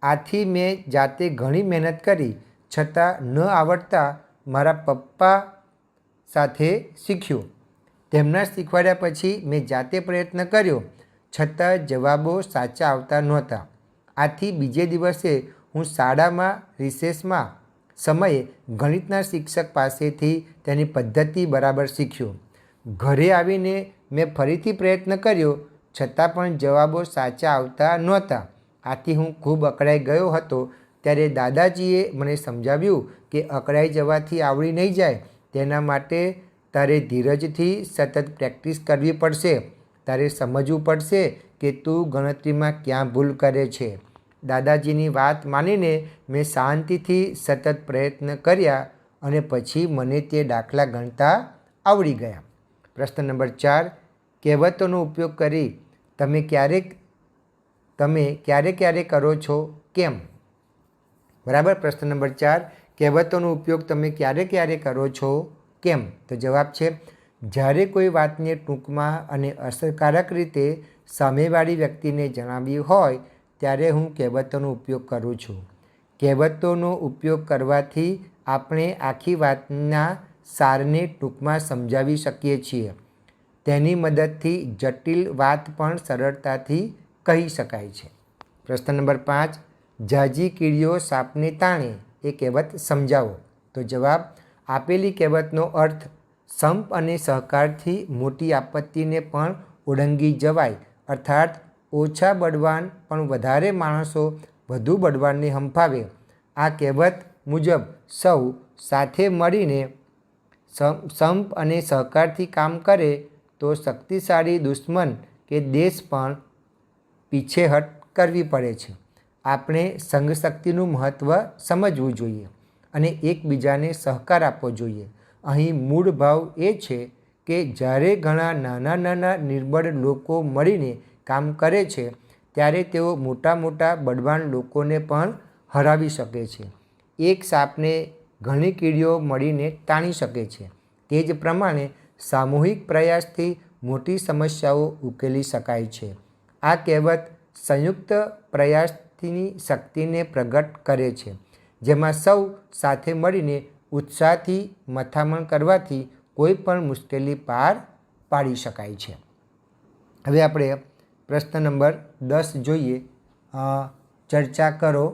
આથી મેં જાતે ઘણી મહેનત કરી, છતાં ન આવડતા મારા પપ્પા સાથે શીખ્યું. તેમના શીખવાડ્યા પછી મેં જાતે પ્રયત્ન કર્યો, છતાં જવાબો સાચા આવતા નહોતા. આથી બીજે દિવસે હું શાળામાં રિસેસમાં સમયે ગણિતના શિક્ષક પાસેથી તેની પદ્ધતિ બરાબર શીખ્યો. ઘરે આવીને મેં ફરીથી પ્રયત્ન કર્યો, છતાં પણ જવાબો સાચા આવતા નહોતા. આથી હું ખૂબ અકળાઈ ગયો હતો. ત્યારે દાદાજીએ મને સમજાવ્યું કે અકળાઈ જવાથી આવડી નહીં જાય, તેના માટે તારે ધીરજથી સતત પ્રેક્ટિસ કરવી પડશે. તારે સમજવું પડશે કે તું ગણતરીમાં ક્યાં ભૂલ કરે છે. દાદાજીની વાત માનીને મેં શાંતિથી સતત પ્રયત્ન કર્યા અને પછી મને તે દાખલા ગણતા આવડી ગયા. પ્રશ્ન નંબર 4, કહેવતોનો ઉપયોગ કરી તમે ક્યારે કરો છો? કેમ? બરાબર. પ્રશ્ન નંબર 4, કહેવતોનો ઉપયોગ તમે ક્યારે કરો છો? કેમ? તો જવાબ છે, જ્યારે કોઈ વાતને ટૂંકમાં અને અસરકારક રીતે સામેવાળી વ્યક્તિને જણાવવી હોય ત્યારે હું કહેવતોનો ઉપયોગ કરું છું. કહેવતોનો ઉપયોગ કરવાથી આપણે આખી વાતના સારને ટૂંકમાં સમજાવી શકીએ છીએ. તેની મદદથી જટિલ વાત પણ સરળતાથી કહી શકાય છે. પ્રશ્ન નંબર 5, ઝાઝી કીડીઓ સાપને તાણે એ કહેવત સમજાવો. તો જવાબ, આપેલી કહેવતનો અર્થ સંપ અને સહકારથી મોટી આપત્તિને પણ ઓળંગી જવાય, અર્થાત ઓછા બળવાન પણ વધારે માણસો વધુ બળવાનને હંફાવે. આ કહેવત મુજબ સૌ સાથે મળીને સંપ અને સહકારથી કામ કરે તો શક્તિશાળી દુશ્મન કે દેશ પણ પીછેહટ કરવી પડે છે. આપણે સંઘશક્તિનું મહત્ત્વ સમજવું જોઈએ અને એકબીજાને સહકાર આપવો જોઈએ. અહીં મૂળ ભાવ એ છે કે જ્યારે ઘણા નાના નાના નિર્બળ લોકો મળીને કામ કરે છે ત્યારે તેઓ મોટા મોટા બળવાન લોકોને પણ હરાવી શકે છે. એક સાપને ઘણી કીડીઓ મળીને તાણી શકે છે. તે જ પ્રમાણે સામૂહિક પ્રયાસથી મોટી સમસ્યાઓ ઉકેલી શકાય છે. આ કહેવત સંયુક્ત પ્રયાસની શક્તિને પ્રગટ કરે છે, જેમાં સૌ સાથે મળીને ઉત્સાહથી મથામણ કરવાથી કોઈ પણ મુશ્કેલી પાર પાડી શકાય છે. હવે આપણે પ્રશ્ન નંબર 10 જોઈએ. ચર્ચા કરો,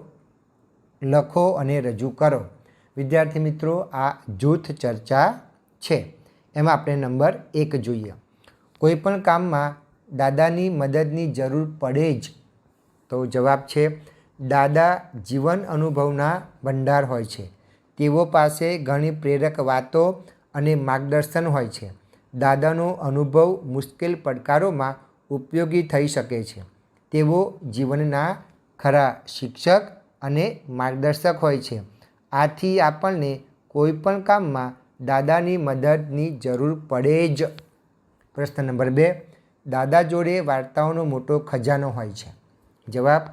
લખો અને રજૂ કરો. વિદ્યાર્થી મિત્રો, આ જૂથ ચર્ચા છે. એમાં આપણે નંબર 1 જોઈએ. કોઈપણ કામમાં દાદાની મદદની જરૂર પડે જ. તો જવાબ છે દાદા જીવન અનુભવના ભંડાર હોય છે. તેઓ પાસે ઘણી પ્રેરક વાતો અને માર્ગદર્શન હોય છે. દાદાનો અનુભવ મુશ્કેલ પડકારોમાં ઉપયોગી થઈ શકે છે. તેઓ જીવનના ખરા શિક્ષક અને માર્ગદર્શક હોય છે. આથી આપણને કોઈપણ કામમાં દાદાની મદદની જરૂર પડે જ. પ્રશ્ન નંબર 2. દાદા જોડે વાર્તાઓનો મોટો ખજાનો હોય છે. જવાબ: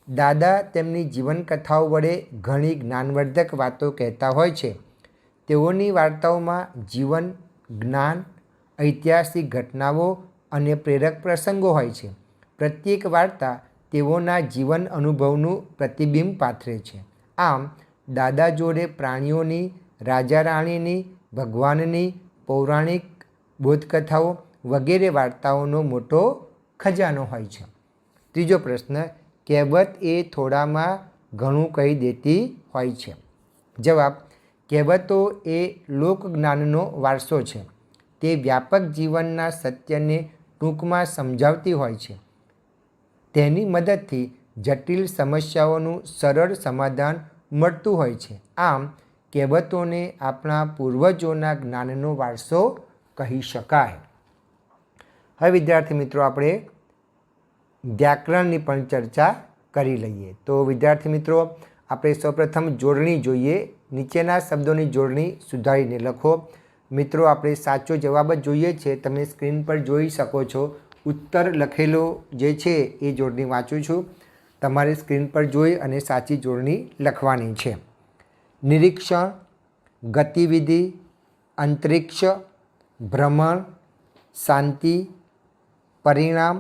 દાદા તેમની જીવનકથાઓ વડે ઘણી જ્ઞાનવર્ધક વાતો કહેતા હોય છે. તેઓની વાર્તાઓમાં જીવન, જ્ઞાન, ઐતિહાસિક ઘટનાઓ અને પ્રેરક પ્રસંગો હોય છે. પ્રત્યેક વાર્તા તેઓના જીવન અનુભવનું પ્રતિબિંબ પાથરે છે. આમ દાદા જોડે પ્રાણીઓની, રાજા રાણીની, ભગવાનની, પૌરાણિક બોધકથાઓ વગેરે વાર્તાઓનો મોટો ખજાનો હોય છે. ત્રીજો પ્રશ્ન: કહેવત એ થોડામાં ઘણું કહી દેતી હોય છે. જવાબ: કહેવતો એ લોકજ્ઞાનનો વારસો છે. તે વ્યાપક જીવનના સત્યને ટૂંકમાં સમજાવતી હોય છે. તેની મદદથી જટિલ સમસ્યાઓનું સરળ સમાધાન મળતું હોય છે. આમ કહેવતોને આપણા પૂર્વજોના જ્ઞાનનો વારસો કહી શકાય. હવે વિદ્યાર્થી મિત્રો, આપણે વ્યાકરણની પણ ચર્ચા કરી લઈએ. તો વિદ્યાર્થી મિત્રો, આપણે સૌપ્રથમ જોડણી જોઈએ. નીચેના શબ્દોની જોડણી સુધારીને લખો. મિત્રો, આપણે સાચો જવાબ જ જોઈએ છે. તમે સ્ક્રીન પર જોઈ શકો છો. ઉત્તર લખેલો જે છે એ જોડણી વાંચું છું. તમારે સ્ક્રીન પર જોઈ અને સાચી જોડણી લખવાની છે. નિરીક્ષણ, ગતિવિધિ, અંતરિક્ષ, ભ્રમણ, શાંતિ, પરિણામ,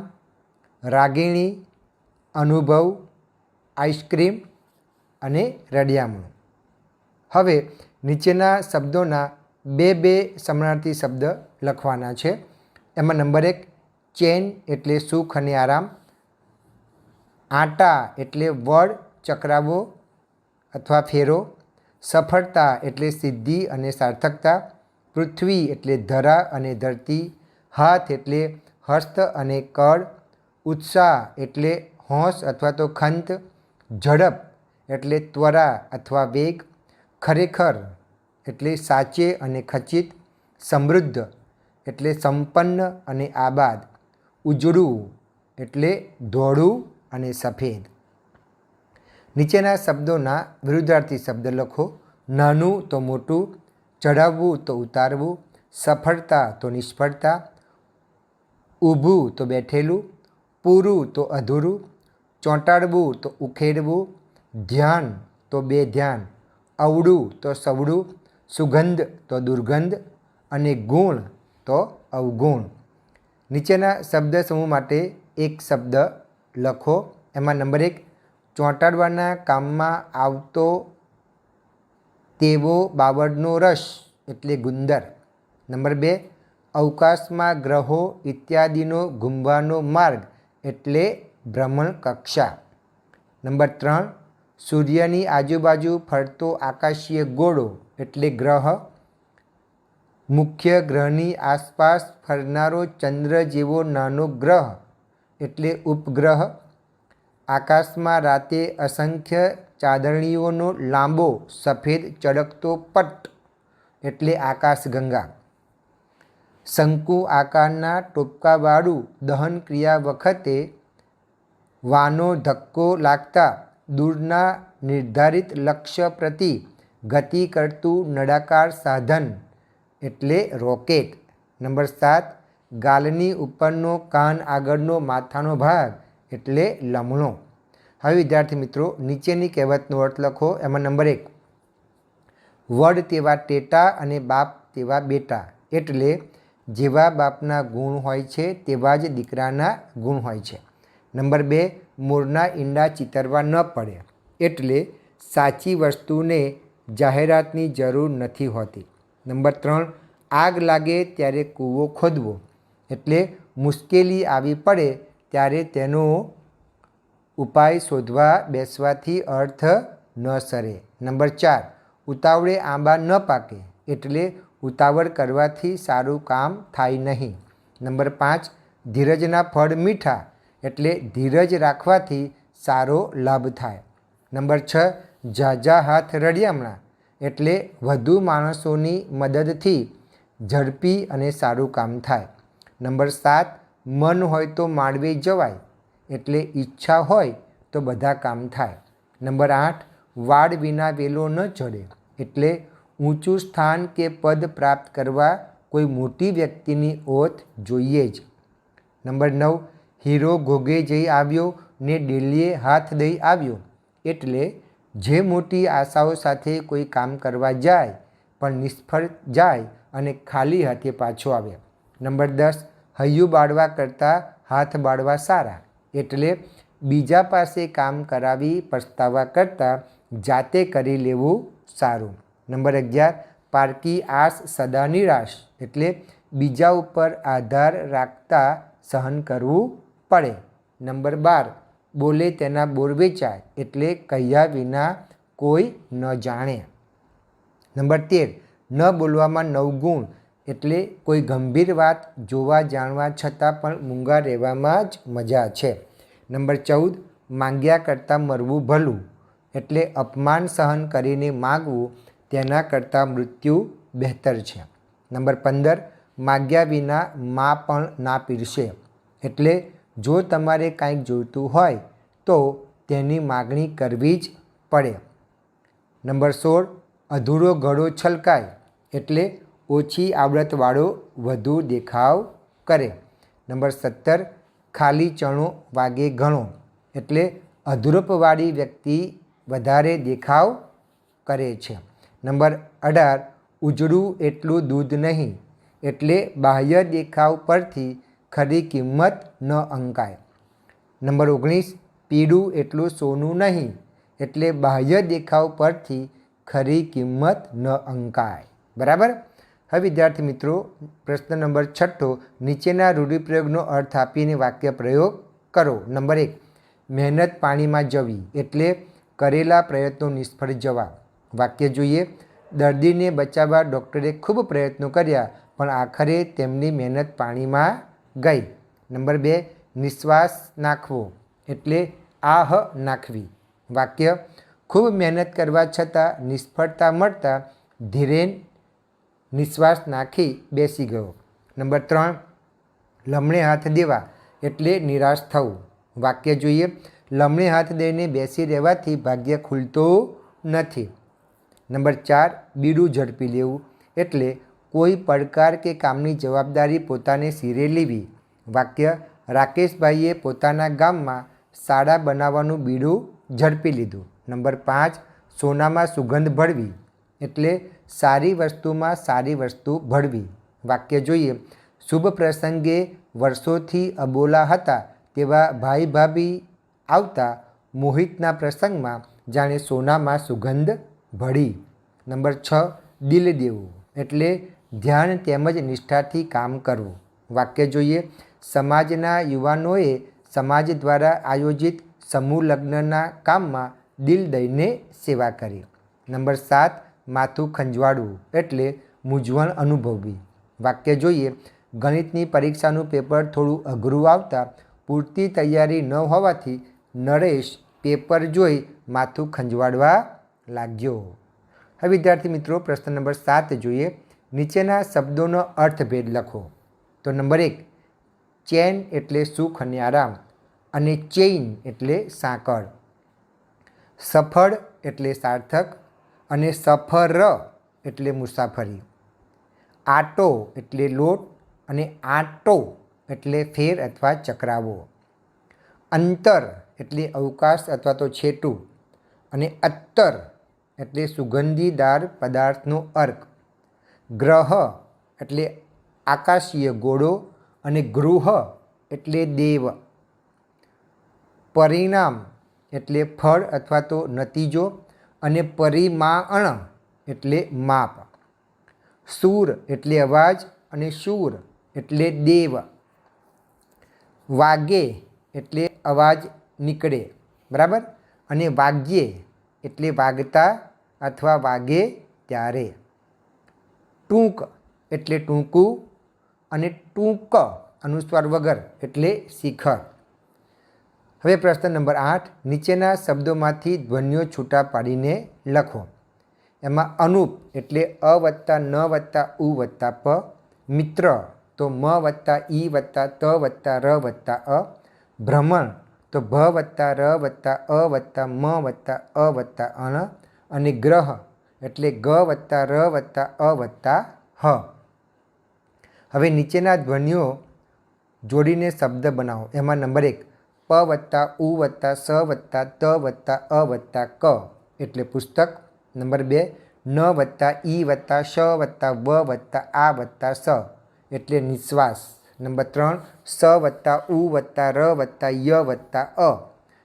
રાગિણી, અનુભવ, આઈસ્ક્રીમ અને રડિયામણું. હવે નીચેના શબ્દોના બે સમાનાર્થી શબ્દ લખવાના છે. એમાં નંબર 1, ચેન એટલે સુખ અને આરામ. આંટા એટલે વળ, ચક્રાવો અથવા ફેરો. સફળતા એટલે સિદ્ધિ અને સાર્થકતા. પૃથ્વી એટલે ધરા અને ધરતી. હાથ એટલે હસ્ત અને કળ. ઉત્સાહ એટલે હોંશ અથવા તો ખંત. ઝડપ એટલે ત્વરા અથવા વેગ. ખરેખર એટલે સાચે અને ખચિત. સમૃદ્ધ એટલે સંપન્ન અને આબાદ. ઉજળું એટલે ધોળું અને સફેદ. નીચેના શબ્દોના વિરુદ્ધાર્થી શબ્દ લખો. નાનું તો મોટું, ચઢાવવું તો ઉતારવું, સફળતા તો નિષ્ફળતા, ઊભું તો બેઠેલું, પૂરું તો અધૂરું, ચોંટાડવું તો ઉખેડવું, ધ્યાન તો બેધ્યાન, અવળું તો સવળું, સુગંધ તો દુર્ગંધ અને ગુણ તો અવગુણ. નીચેના શબ્દ સમૂહ માટે એક શબ્દ લખો. એમાં નંબર 1, ચોંટાડવાના કામમાં આવતો તેવો બાવળનો રસ એટલે ગુંદર. નંબર 2, અવકાશમાં ગ્રહો ઇત્યાદિનો ઘૂમવાનો માર્ગ એટલે ભ્રમણ કક્ષા. નંબર 3, સૂર્યની આજુબાજુ ફરતો આકાશીય ગોળો એટલે ગ્રહ. મુખ્ય ગ્રહની આસપાસ ફરનારો ચંદ્ર જેવો નાનો ગ્રહ એટલે ઉપગ્રહ. આકાશમાં રાતે અસંખ્ય ચાંદણીઓનો લાંબો સફેદ ચળકતો પટ્ટ એટલે આકાશગંગા. શંકુ આકારના ટોપકાવાળું દહન ક્રિયા વખતે વાનો ધક્કો લાગતા દૂરના નિર્ધારિત લક્ષ્ય પ્રતિ ગતિ કરતું નળાકાર સાધન એટલે રોકેટ. નંબર 7, ગાલની ઉપરનો કાન આગળનો માથાનો ભાગ એટલે લમણો. હવે વિદ્યાર્થી મિત્રો નીચેની કહેવતનો અર્થ લખો. એમાં નંબર 1, વડ તેવા ટેટા અને બાપ તેવા બેટા, એટલે જેવા બાપના ગુણ હોય છે તેવા જ દીકરાના ગુણ હોય છે. નંબર 2, મોરના ઈંડા ચિતરવા ન પડે, એટલે સાચી વસ્તુને જાહેરાતની જરૂર નથી હોતી. નંબર 3, આગ લાગે ત્યારે કૂવો ખોદવો, એટલે મુશ્કેલી આવી પડે ત્યારે તેનો ઉપાય શોધવા બેસવાથી અર્થ ન સરે. નંબર 4, ઉતાવળે આંબા ન પાકે, એટલે ઉતાવળ કરવાથી સારું કામ થાય નહીં. નંબર 5, ધીરજના ફળ મીઠા, એટલે ધીરજ રાખવાથી સારો લાભ થાય. નંબર 6, ઝાઝા હાથ રળિયામણા, એટલે વધુ માણસોની મદદથી ઝડપી અને સારું કામ થાય. નંબર 7, મન હોય તો માંડવે જવાય, એટલે ઈચ્છા હોય તો બધા કામ થાય. નંબર 8, વાડ વિના વેલો ન ચડે, એટલે ઊંચું સ્થાન કે પદ પ્રાપ્ત કરવા કોઈ મોટી વ્યક્તિની ઓથ જોઈએ જ. નંબર 9, હીરો ઘોઘે જઈ આવ્યો ને ડેલીએ હાથ દઈ આવ્યો, એટલે જે મોટી આશાઓ સાથે કોઈ કામ કરવા જાય પણ નિષ્ફળ જાય અને ખાલી હાથે પાછો આવે. નંબર 10, હૈયું બાળવા કરતાં હાથ બાળવા સારા, એટલે બીજા પાસે કામ કરાવી પસ્તાવા કરતાં જાતે કરી લેવું સારું. નંબર 11, પારકી આશ સદા નિરાશ, એટલે બીજા ઉપર આધાર રાખતા સહન કરવું પડે. નંબર 12, બોલે તેના બોર વેચાય, એટલે કહ્યા વિના કોઈ ન જાણે. નંબર 13, ન બોલવામાં 9 ગુણ, એટલે કોઈ ગંભીર વાત જોવા જાણવા છતાં પણ મૂંગા રહેવામાં જ મજા છે. નંબર 14, માંગ્યા કરતાં મરવું ભલું, એટલે અપમાન સહન કરીને માગવું તેના કરતાં મૃત્યુ બહેતર છે. નંબર 15, માગ્યા વિના મા પણ ના પીરસે, એટલે જો તમારે કાંઈક જોઈતું હોય તો તેની માગણી કરવી જ પડે. નંબર 16, અધૂરો ઘડો છલકાય, એટલે ઓછી આવડતવાળો વધુ દેખાવ કરે. નંબર 17, ખાલી ચણો વાગે ઘણો, એટલે અધૂરપવાળી વ્યક્તિ વધારે દેખાવ કરે છે. નંબર 18, ઉજળું એટલું દૂધ નહીં, એટલે બાહ્ય દેખાવ પરથી ખરી કિંમત ન અંકાય. નંબર 19, પીળું એટલું સોનું નહીં, એટલે બાહ્ય દેખાવ પરથી ખરી કિંમત ન અંકાય. બરાબર. હવે વિદ્યાર્થી મિત્રો પ્રશ્ન નંબર 6, નીચેના રૂઢિપ્રયોગનો અર્થ આપીને વાક્ય પ્રયોગ કરો. નંબર 1, મહેનત પાણીમાં જવી, એટલે કરેલા પ્રયત્નો નિષ્ફળ જવા. વાક્ય જોઈએ. દર્દીને બચાવવા ડૉક્ટરે ખૂબ પ્રયત્નો કર્યા પણ આખરે તેમની મહેનત પાણીમાં ગઈ. નંબર 2, નિશ્વાસ નાખવો, એટલે આહ નાખવી. વાક્ય, ખૂબ મહેનત કરવા છતાં નિષ્ફળતા મળતા ધીરેન નિશ્વાસ નાખી બેસી ગયો. નંબર 3, લમણે હાથ દેવા, એટલે નિરાશ થવું. વાક્ય જોઈએ. લમણે હાથ દઈને બેસી રહેવાથી ભાગ્ય ખુલતું નથી. નંબર 4, બીડું ઝડપી લેવું, એટલે કોઈ પડકાર કે કામની જવાબદારી પોતાને સિરે લેવી. વાક્ય, રાકેશભાઈએ પોતાના ગામમાં શાળા બનાવવાનું બીડું ઝડપી લીધું. નંબર 5, સોનામાં સુગંધ ભળવી, એટલે સારી વસ્તુમાં સારી વસ્તુ ભળવી. વાક્ય જોઈએ. શુભ પ્રસંગે વર્ષોથી અબોલા હતા તેવા ભાઈ ભાભી આવતા મોહિતના પ્રસંગમાં જાણે સોનામાં સુગંધ ભળી. નંબર 6, દિલ દેવું, એટલે ધ્યાન તેમજ નિષ્ઠાથી કામ કરવું. વાક્ય જોઈએ. સમાજના યુવાનોએ સમાજ દ્વારા આયોજિત સમૂહ લગ્નના કામમાં દિલ દઈને સેવા કરી. નંબર 7, માથું ખંજવાળવું, એટલે મૂંઝવણ અનુભવવી. વાક્ય જોઈએ. ગણિતની પરીક્ષાનું પેપર થોડું અઘરું આવતા પૂરતી તૈયારી ન હોવાથી નરેશ પેપર જોઈ માથું ખંજવાળવા લાગ્યો. હવે વિદ્યાર્થી મિત્રો પ્રશ્ન નંબર 7 જોઈએ. નીચેના શબ્દોનો અર્થભેદ લખો. તો નંબર 1, ચેન એટલે સુખ અને આરામ અને ચેઇન એટલે સાંકળ. સફળ એટલે સાર્થક અને સફર એટલે મુસાફરી. આટો એટલે લોટ અને આંટો એટલે ફેર અથવા ચક્રાવો, અંતર એટલે અવકાશ અથવા તો છેટું, અને અત્તર એટલે સુગંધીદાર પદાર્થનો અર્ક, ગ્રહ એટલે આકાશીય ગોળો અને ગૃહ એટલે દેવ, પરિણામ એટલે ફળ અથવા તો નતીજો અને પરિમાણ એટલે માપ, સૂર એટલે અવાજ અને શૂર એટલે દેવ, વાગે એટલે અવાજ નીકળે, બરાબર, અને વાગ્યે એટલે વાગતા અથવા વાગે ત્યારે, ટૂંક એટલે ટૂંકું અને ટૂંક અનુસ્વાર વગર એટલે શિખર. હવે પ્રશ્ન નંબર 8, નીચેના શબ્દોમાંથી ધ્વનિઓ છૂટા પાડીને લખો. એમાં અનુપ એટલે અ વત્તા ન વત્તા ઉ વત્તા પ, મિત્ર તો મ વત્તા ઈ વત્તા ત વત્તા ર વત્તા અ, ભ્રમણ તો ભ વત્તા ર વત્તા અ વત્તા મ વત્તા અ વત્તા અણ, અને ગ્રહ એટલે ગ વત્તા ર વત્તા અ વત્તા હ. હવે નીચેના ધ્વનિઓ જોડીને શબ્દ બનાવો. એમાં નંબર 1, પ વત્તા ઉ વત્તા સ વત્તા ત વત્તા અ વત્તા ક એટલે પુસ્તક. નંબર 2, ન વત્તા ઈ વત્તા શ વત્તા વ વત્તા આ વત્તા સ એટલે નિશ્વાસ. નંબર 3, સ વત્તા ઉ વત્તા ર વત્તા ય વત્તા અ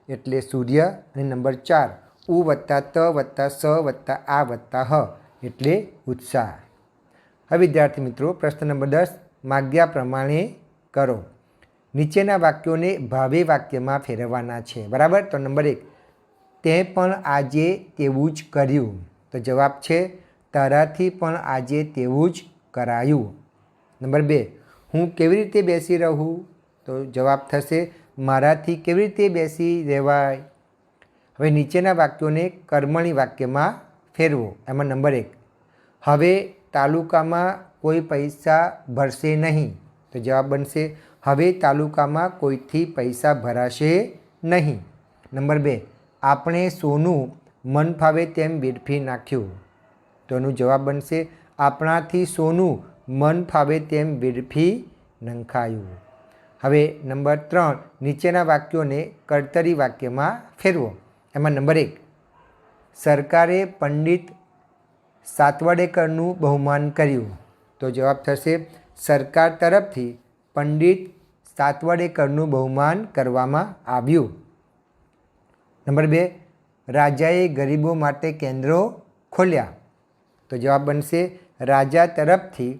એટલે સૂર્ય. અને નંબર 4, ઉ વત્તા ત વત્તા સ વત્તા આ વત્તા હ એટલે ઉત્સાહ. હવે વિદ્યાર્થી મિત્રો પ્રશ્ન નંબર 10, માગ્યા પ્રમાણે કરો. નીચેના વાક્યોને ભાવે વાક્યમાં ફેરવવાના છે, બરાબર. તો નંબર 1, તે પણ આજે તેવું જ કર્યું. તો જવાબ છે તારાથી પણ આજે તેવું જ કરાયું. નંબર 2, હું કેવી રીતે બેસી રહું. તો જવાબ થશે મારાથી કેવી રીતે બેસી રહેવાય. હવે નીચેના વાક્યોને કર્મણી વાક્યમાં ફેરવો. એમાં નંબર 1, હવે તાલુકામાં કોઈ પૈસા ભરશે નહીં. તો જવાબ બનશે હવે તાલુકામાં કોઈથી પૈસા ભરાશે નહીં. નંબર 2, આપણે સોનું મન ફાવે તેમ વેડફી નાખ્યું. તો એનું જવાબ બનશે આપણાથી સોનું મન ફાવે તેમ વેડફી નંખાયું. હવે નંબર 3, નીચેના વાક્યોને કર્તરી વાક્યમાં ફેરવો. એમાં નંબર 1, સરકારે પંડિત સાતવડેકરનું બહુમાન કર્યું. તો જવાબ થશે સરકાર તરફથી પંડિત સાતવડેકરનું બહુમાન કરવામાં આવ્યું. નંબર 2, રાજાએ ગરીબો માટે કેન્દ્રો ખોલ્યા. તો જવાબ બનશે રાજા તરફથી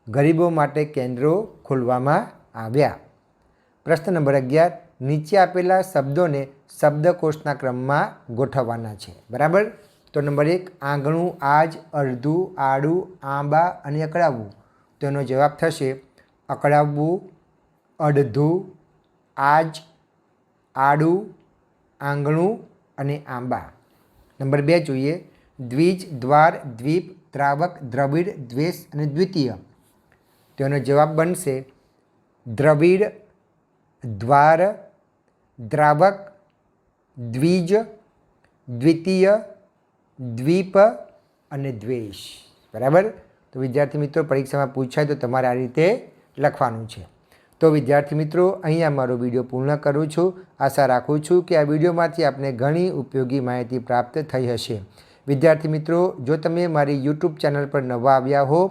ગરીબો માટે કેન્દ્રો ખોલવામાં આવ્યા. પ્રશ્ન નંબર 11, નીચે આપેલા શબ્દોને શબ્દકોશના ક્રમમાં ગોઠવવાના છે, બરાબર. તો નંબર 1, આંગણું, આજ, અડધું, આડું, આંબા અને અકળાવવું. તો એનો જવાબ થશે અકળાવવું, અડધું, આજ, આડું, આંગણું અને આંબા. નંબર 2 જોઈએ, દ્વિજ, દ્વાર, દ્વીપ, દ્રાવક, દ્રવિડ, દ્વેષ અને દ્વિતીય. તો એનો જવાબ બનશે દ્રવિડ, દ્વાર, દ્રાવક, દ્વિજ, દ્વિતીય, દ્વીપ અને દ્વેષ, બરાબર. તો વિદ્યાર્થી મિત્રો પરીક્ષામાં પૂછાય તો તમારે આ રીતે લખવાનું છે. તો વિદ્યાર્થી મિત્રો અહીંયા મારો વિડીયો પૂર્ણ કરું છું. આશા રાખું છું કે આ વિડીયોમાંથી આપને ઘણી ઉપયોગી માહિતી પ્રાપ્ત થઈ હશે. વિદ્યાર્થી મિત્રો જો તમે મારી યુટ્યુબ ચેનલ પર નવા આવ્યા હો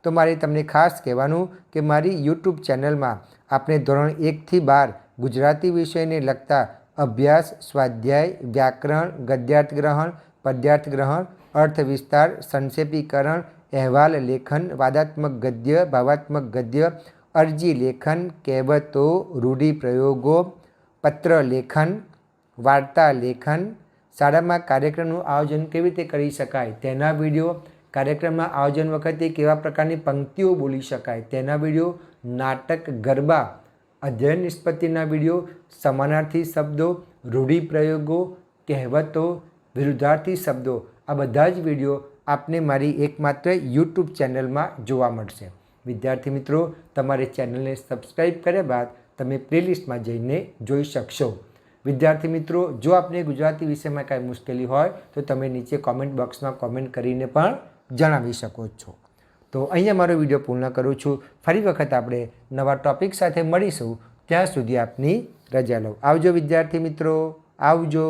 તો મારે તમને ખાસ કહેવાનું કે મારી યુટ્યુબ ચેનલમાં આપણે ધોરણ 1 થી 12 ગુજરાતી વિષયને લગતા અભ્યાસ, સ્વાધ્યાય, વ્યાકરણ, ગદ્યાર્થ ગ્રહણ, પદ્યાર્થ ગ્રહણ, અર્થ વિસ્તાર, સંક્ષેપીકરણ, અહેવાલ લેખન, વાદાત્મક ગદ્ય, ભાવાત્મક ગદ્ય, અરજી લેખન, કહેવતો, રૂઢિપ્રયોગો, પત્ર લેખન, વાર્તા લેખન, શાળામાં કાર્યક્રમનું આયોજન કેવી રીતે કરી શકાય તેના વિડીયો, કાર્યક્રમના આયોજન વખતે કેવા પ્રકારની પંક્તિઓ બોલી શકાય તેના વિડીયો, નાટક, ગરબા, અધ્યયન નિષ્પત્તિના વિડીયો, સમાનાર્થી શબ્દો, રૂઢિપ્રયોગો, કહેવતો, વિરુદ્ધાર્થી શબ્દો, આ બધા જ વિડીયો આપને મારી એકમાત્ર યુટ્યુબ ચેનલમાં જોવા મળશે. વિદ્યાર્થી મિત્રો તમારે ચેનલને સબસ્ક્રાઈબ કર્યા બાદ તમે પ્લેલિસ્ટમાં જઈને જોઈ શકશો. વિદ્યાર્થી મિત્રો જો આપને ગુજરાતી વિષયમાં કાંઈ મુશ્કેલી હોય તો તમે નીચે કોમેન્ટ બોક્સમાં કોમેન્ટ કરીને પણ જણાવી શકો છો. તો અહીંયા મારો વિડીયો પૂર્ણ કરું છું. ફરી વખત આપણે નવા ટૉપિક સાથે મળીશું. ત્યાં સુધી આપની રજા લો. આવજો વિદ્યાર્થી મિત્રો, આવજો.